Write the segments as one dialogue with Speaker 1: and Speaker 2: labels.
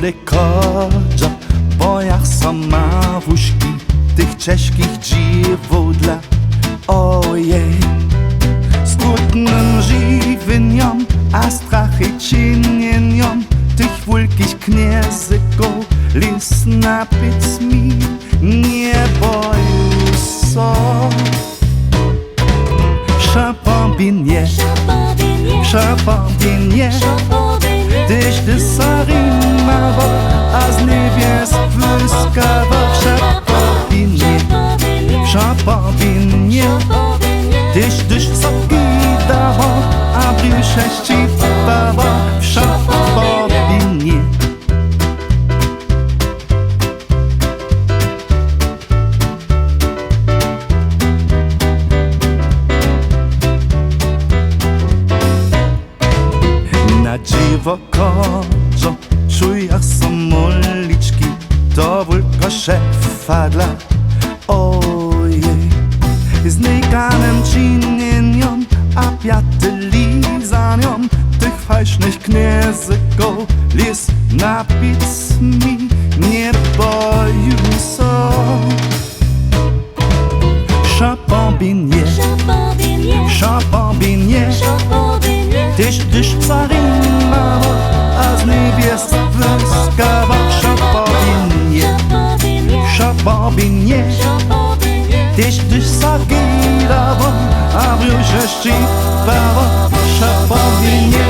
Speaker 1: rekordzio, bojach sama wuszki tych czeskich dziewodla. Ojej, z trudnym żywieniom, a strachyczynieniom tych wielkich kniezyków lis napic mi nie boju so. Champagne, champagne, tyś dysarimowo, a z niebies błyskawo. Champagne, champagne, tyś zagidało, a brysze ścipało. Champagne. Na dziwo kodzo czujach są moliczki, to tylko szefadla. Ojej, z nejkanem czynieniom, a piatylizaniom tych fajsznych kniezyków lis napic mi nie boju so. Champagne, champagne, tyś carimowo, a z niebies błyskawo. Champagne, champagne, tyś zagidało, a brysze ścipało. Champagne.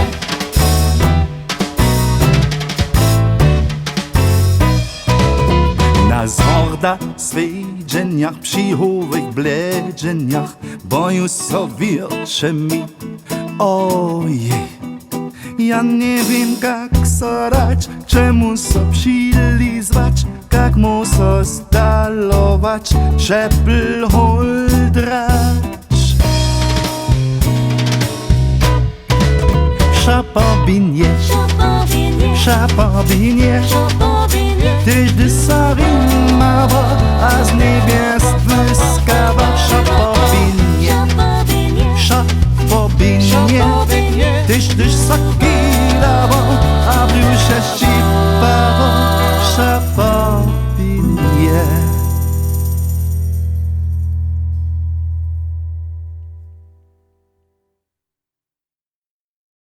Speaker 1: Na zorda swiedzeniach, przychowych bledzeniach boju so wiercze mi. Ojej, ja nie wiem jak so dać, czemu so przylizwać, jak mu so stalować, czepl holdrać. Champagne, champagne, tyś dysarimowo, a z niebies błyskawo. Champagne, champagne, tyś zagidało, a brysze